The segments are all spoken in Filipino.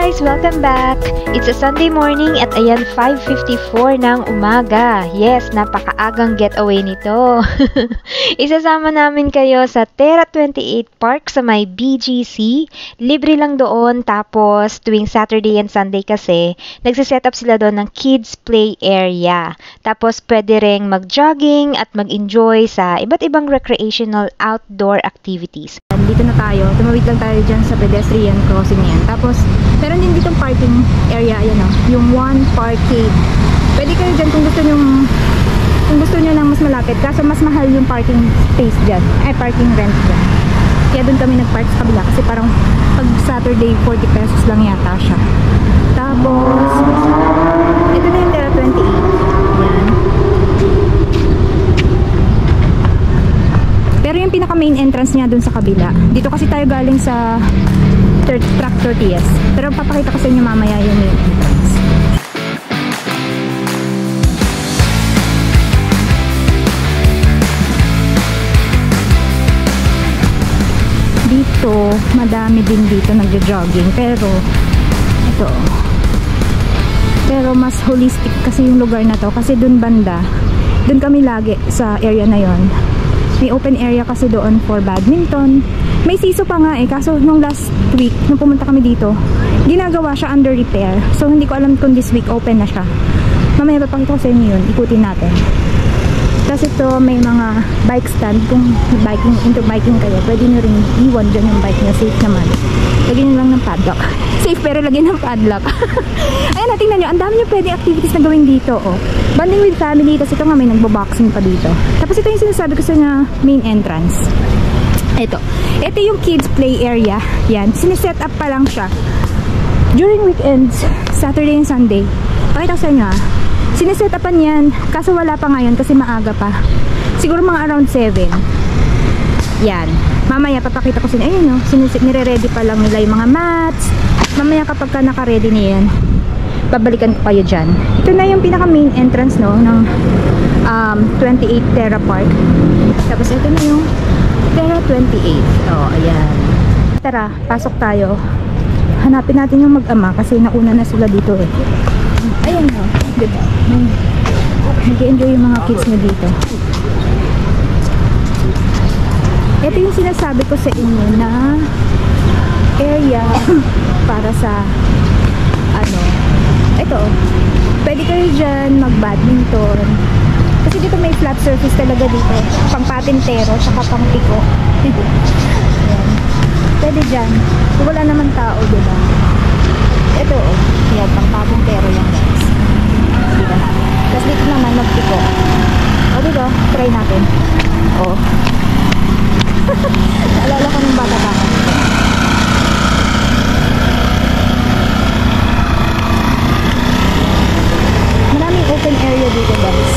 guys! Welcome back! It's a Sunday morning at ayan 5:54 ng umaga. Yes, napakaagang getaway nito. Isasama namin kayo sa Terra 28 Park sa may BGC. Libre lang doon, tapos tuwing Saturday and Sunday kasi nagsiset up sila doon ng kids play area. Tapos pwede ring mag-jogging at mag-enjoy sa iba't ibang recreational outdoor activities. Dito na tayo, tumawid lang tayo dyan sa pedestrian crossing yan. Tapos, meron din ditong parking area, ayan o, yung one parkade. Pwede kayo dyan kung gusto nyo ng mas malapit, kaso mas mahal yung parking space dyan, parking rent dyan. Kaya doon kami nag-park sa kabila kasi parang pag Saturday, 40 pesos lang yata siya. Tapos, ito na yung Terra 28. Ayan. Pero yung pinaka main entrance niya dun sa kabila. Dito kasi tayo galing sa Track 30S. Pero papakita ko sa inyo mamaya yung main entrance. Dito, madami din dito nagja-jogging. Pero, ito. Pero mas holistic kasi yung lugar na to. Kasi dun banda, dun kami lagi sa area na yon. May open area kasi doon for badminton. May siso pa nga kaso nung last week, nung pumunta kami dito, ginagawa siya under repair. So hindi ko alam kung this week open na siya. Mamaya papakita ko sa inyo yun, ikutin natin. Tapos ito, may mga bike stand. Kung into biking kayo, pwede nyo rin iwan dyan yung bike nyo. Safe naman. Lagyan nyo lang ng padlock. Safe pero lagyan ng padlock. Ayan, tingnan nyo, ang dami nyo pwede activities na gawin dito. Bonding with family, tapos ito nga may nagbo-boxing pa dito. Tapos ito yung sinasabi ko sa main entrance. Ito yung kids play area. Yan, siniset up pa lang siya. During weekends, Saturday and Sunday, pakita ko sa inyo siniset upan yan, kaso wala pa ngayon kasi maaga pa. Siguro mga around 7. Yan. Mamaya papakita ko sa inyo. Ayun nire-ready pa lang nila yung mga mats. Mamaya kapag ka naka-ready na yan, babalikan ko kayo dyan. Ito na yung pinaka main entrance ng 28 Terra Park. Tapos ito na yung Terra 28. Ayan. Tara, pasok tayo. Hanapin natin yung mag-ama kasi nauna na sila dito Ayan diba? Nag-enjoy yung mga kids nyo dito. Ito yung sinasabi ko sa inyo na area para sa ito, pwede kayo dyan mag-badminton kasi dito may flat surface talaga dito, pang patintero saka pang piko. Pwede dyan wala naman tao, diba? Ito yan, pang patintero yan guys, diba? Tapos dito naman mag-piko. Diba? Try natin. Naalala ko ng bata pa. Maraming open area dito guys.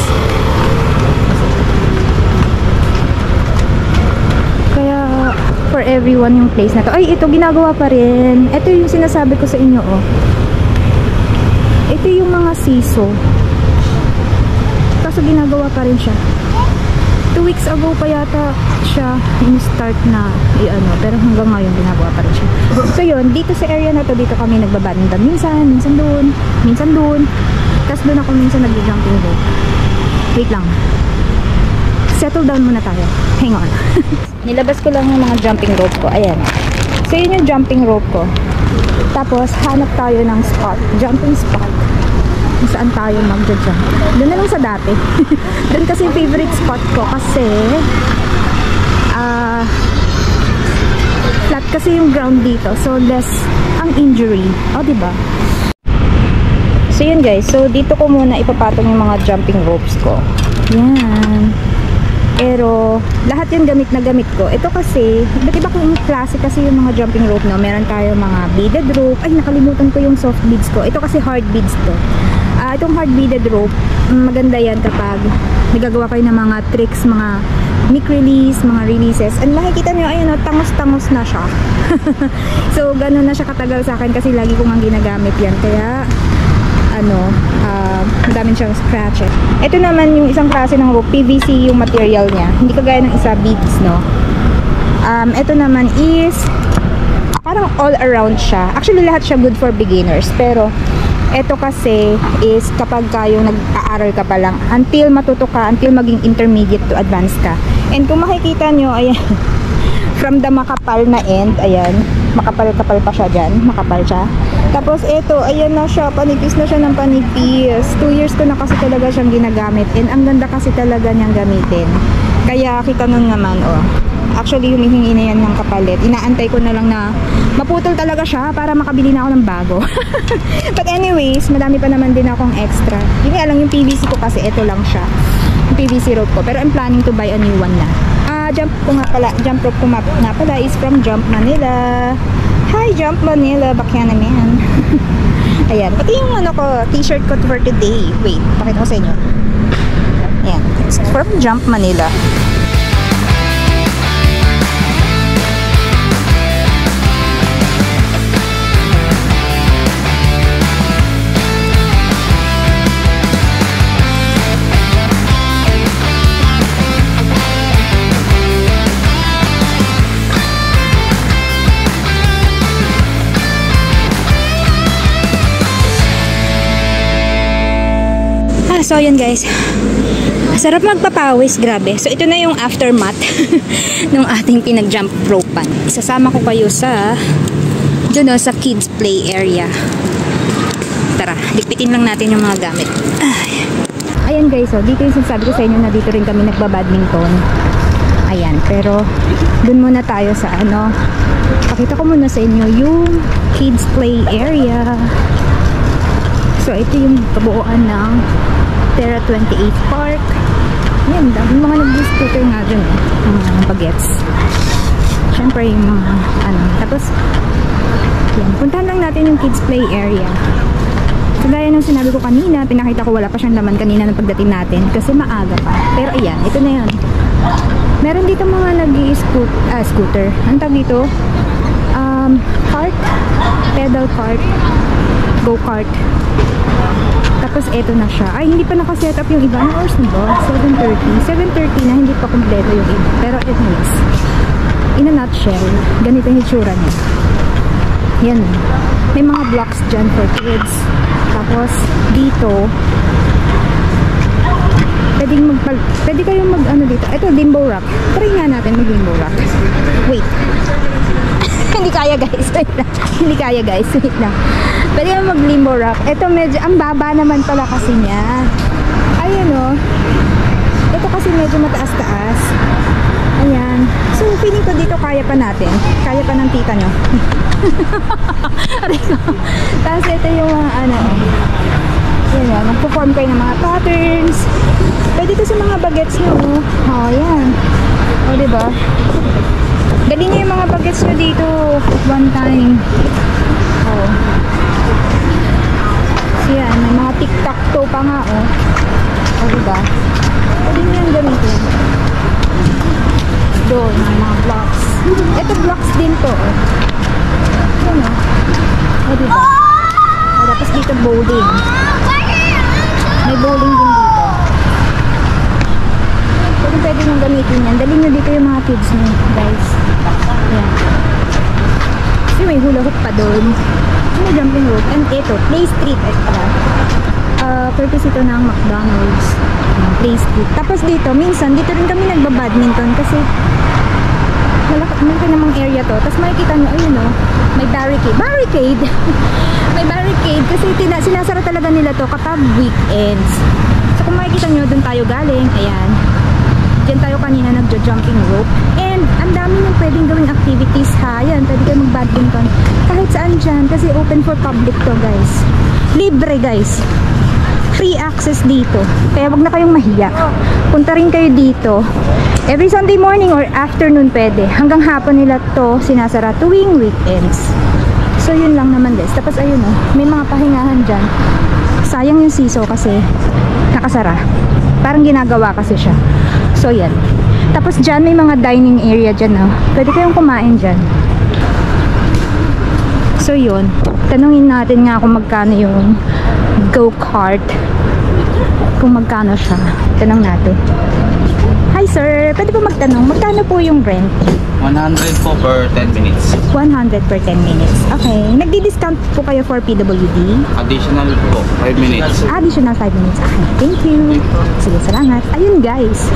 Kaya for everyone yung place na to. Ay, ito ginagawa pa rin. Ito yung sinasabi ko sa inyo Ito yung mga siso. Kaso ginagawa pa rin siya. 2 weeks ago pa yata siya in-start na pero hanggang ngayon ginagawa pa rin siya. So yun, dito sa area na to, dito kami nagbabadminton minsan doon. Tapos doon ako minsan nag-jumping rope. Wait lang. Settle down muna tayo. Hang on. Nilabas ko lang yung mga jumping rope ko. Ayan. So yun yung jumping rope ko. Tapos hanap tayo ng spot. Jumping spot. Kung saan tayo mag-jump. Doon na lang sa dati. Doon kasi yung favorite spot ko kasi flat kasi yung ground dito. So less ang injury. Diba? So yun guys. So dito ko muna ipapatong yung mga jumping ropes ko. Yan. Pero lahat yung gamit na gamit ko. Ito kasi, iba't iba kung klase kasi yung mga jumping rope meron tayo mga beaded rope. Ay, nakalimutan ko yung soft beads ko. Ito kasi hard beads to. Itong hard beaded rope, maganda yan kapag nagagawa kayo ng mga tricks, mga mic release, mga releases. And makikita nyo, ayun tangos-tangos na siya. So, ganun na siya katagal sa akin kasi lagi ko nga ginagamit yan. Kaya, madaming siyang scratches. Ito naman yung isang klase ng rope, PVC yung material niya. Hindi kagaya ng isa beads, Ito naman is parang all around siya. Actually, lahat siya good for beginners. Pero, ito kasi is kapag yung nag-aaral ka pa lang, until matuto ka, until maging intermediate to advanced ka. And kung makikita nyo, ayan, from the makapal na end, ayan, makapal-kapal pa siya dyan, makapal siya. Tapos ito, ayan na siya, panipis na siya ng panipis. 2 years ko na kasi talaga siyang ginagamit. And ang ganda kasi talaga niyang gamitin. Kaya kita nun naman, oh. Actually, humihingi na yan ng kapalit. Inaantay ko na lang na maputol talaga siya para makabili na ako ng bago. But anyways, madami pa naman din akong extra. Yung nga lang, yung PVC ko kasi, ito lang siya. Yung PVC rope ko. Pero I'm planning to buy a new one na. Jump rope ko nga pala is from Jump Manila. Hi, Jump Manila. Bakya naman. Ayan. Pati yung ano ko, t-shirt ko for today. Wait, pakita ko sa inyo. Ayan. It's from Jump Manila. So yun guys, sarap magpapawis, grabe. So ito na yung aftermath ng ating pinag-jump rope-an. Isasama ko kayo sa dun, sa kids play area. Tara, ligpitin lang natin yung mga gamit. Ayan guys, so dito yung sinasabi ko sa inyo na dito rin kami nagbabadminton. Ayan, pero dun muna tayo sa ano, pakita ko muna sa inyo yung kids play area. So ito yung kabuuan ng Terra 28 Park. Yan, daming mga nag-scooter nga dun, mga bagets. Siyempre yung mga ano. Tapos yan, puntahan lang natin yung kids play area. So gaya ng sinabi ko kanina, pinakita ko wala pa siyang laman kanina ng pagdating natin kasi maaga pa. Pero ayan, ito na yan. Meron dito mga nag-scooter. Ang tawag dito? Kart, pedal kart, go-kart. Tapos eto na siya. Ay, hindi pa nakaset up yung iba. Anong hours na ba? 7:30. 7:30 na, hindi pa kompleto yung iba. Pero anyways, in a nutshell, ganito yung hitsura niya. Yan. May mga blocks dyan for kids. Tapos, dito, pwede kayong ano dito. Ito, limbo rock. Try nga natin mag-limbo rock. Wait. Hindi kaya guys. Wait lang. Hindi kaya guys. Wait lang. Pwede kayong mag-limbo rock. Ito medyo, ang baba naman pala kasi niya. Ayan o. Ito kasi medyo mataas-taas. Ayan. So, feeling ko dito kaya pa natin. Kaya pa ng tita nyo. Tapos ito yung mga ano. Ayan o. Mag-perform kayo ng mga patterns. Pwede ito sa mga bagets nyo. O, ayan. O, diba? Dali nyo yung mga bagets nyo dito one time. Oh. So yan, may mga tic-tac-toe pa nga, oh. O, diba? Pwede nyo yung gamitin. Doon, may mga blocks. Ito blocks din to, oh. Yan, oh. O, diba? O, tapos dito bowling. May bowling din dito. Pwede nyo gamitin yan. Dali nyo dito yung mga kids nyo, guys. Ayan. Kasi may hula hoop pa doon. May jumping rope. And ito, Play Street. Purpose ito ng McDonald's. Play Street. Tapos dito, minsan, dito rin kami nagbabadminton kasi malaki namang area to. Tapos makikita nyo, ayun o, may barricade. Barricade! May barricade kasi sinasara talaga nila to kapag weekends. So kung makikita nyo, doon tayo galing. Ayan. Diyan tayo kanina nagja-jumping rope. And ang dami nang pwedeng gawing activities ha. Yan, pwede kayo mag-badminton. Kahit saan dyan. Kasi open for public to guys. Libre guys. Free access dito. Kaya wag na kayong mahiya. Punta rin kayo dito. Every Sunday morning or afternoon pwede. Hanggang hapon nila to sinasara tuwing weekends. So yun lang naman guys. Tapos ayun oh, may mga pahingahan dyan. Sayang yung siso kasi nakasara. Parang ginagawa kasi siya. So yan. Tapos dyan may mga dining area dyan oh. Pwede kayong kumain dyan. So yun. Tanungin natin nga kung magkano yung go-kart. Kung magkano siya. Tanong natin. Hi Hi sir, pwede po magtanong, magkano po yung rent? 100 po per 10 minutes. 100 per 10 minutes. Okay. Nagdi-discount po kayo for PWD? Additional po, 5 minutes. Additional 5 minutes. Okay. Thank you. Sige, salamat. Ayun guys.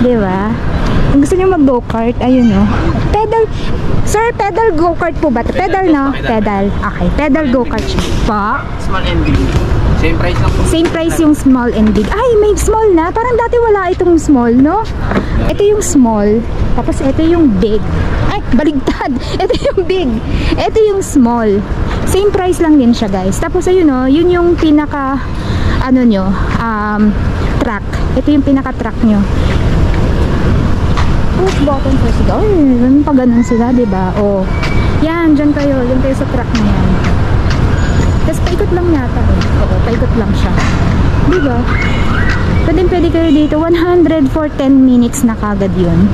Diba? Kung gusto nyo mag-go-kart, ayun no. Pedal. Sir, pedal go-kart po ba? Pedal no? Pedal. Okay. Pedal go-kart siya. Pa? Small and big. Same price lang po. Same price yung small and big. Ay, may small na. Parang dati wala itong small, no? Ito yung small. Tapos ito yung big. Ay, baligtad. Ito yung big. Ito yung small. Same price lang din siya, guys. Tapos ayun, no? Yun yung pinaka, ano nyo, track. Ito yung pinaka-track nyo. Push button for cigar. Ay, pa ganun sila, diba? O, yan, dyan kayo. Dyan kayo sa track na yan. Tapos paikot lang yata eh. Oo, paikot lang siya. Diba? Pwede kayo dito. 100 for 10 minutes na kagad yun.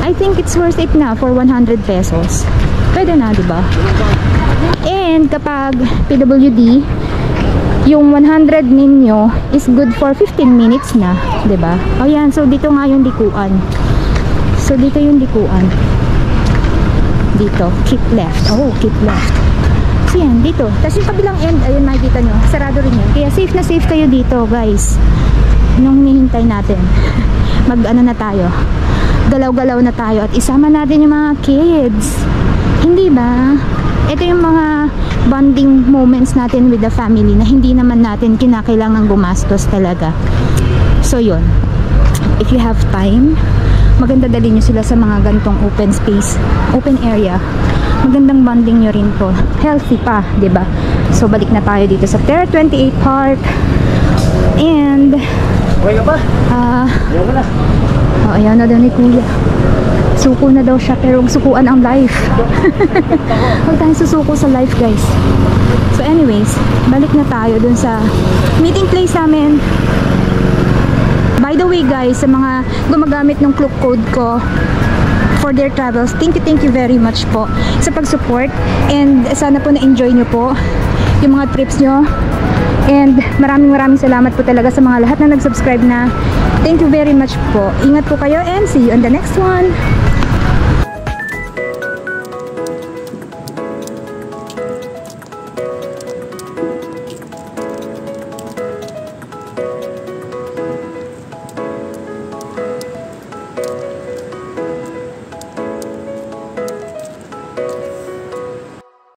I think it's worth it na for 100 pesos. Pwede na, diba? And kapag PWD, yung 100 ninyo is good for 15 minutes na. Diba? O yan, so dito nga yung likuan. So dito yung likuan. Dito, keep left. Oh, keep left. So yan, dito. Tapos yung kabilang end, ayun makikita nyo, sarado rin yun. Kaya safe na safe kayo dito, guys. Nung hinihintay natin. Mag-ano na tayo. Galaw-galaw na tayo. At isama natin yung mga kids. Hindi ba? Ito yung mga bonding moments natin with the family na hindi naman natin kinakailangan gumastos talaga. So yun. If you have time, maganda dalhin nyo sila sa mga gantong open space, open area. Magandang bonding nyo rin po. Healthy pa, diba? So, balik na tayo dito sa Terra 28 Park. And, ayaw na daw ni Kuya. Suko na daw siya, pero huwag sukuan ang life. Huwag tayong susuko sa life, guys. So, anyways, balik na tayo dun sa meeting place namin. By the way, guys, sa mga gumagamit ng Klook code ko for their travels, thank you very much po sa pag-support, and sana po na-enjoy nyo po yung mga trips nyo, and maraming salamat po talaga sa mga lahat na nag-subscribe na. Thank you very much po. Ingat po kayo and see you on the next one.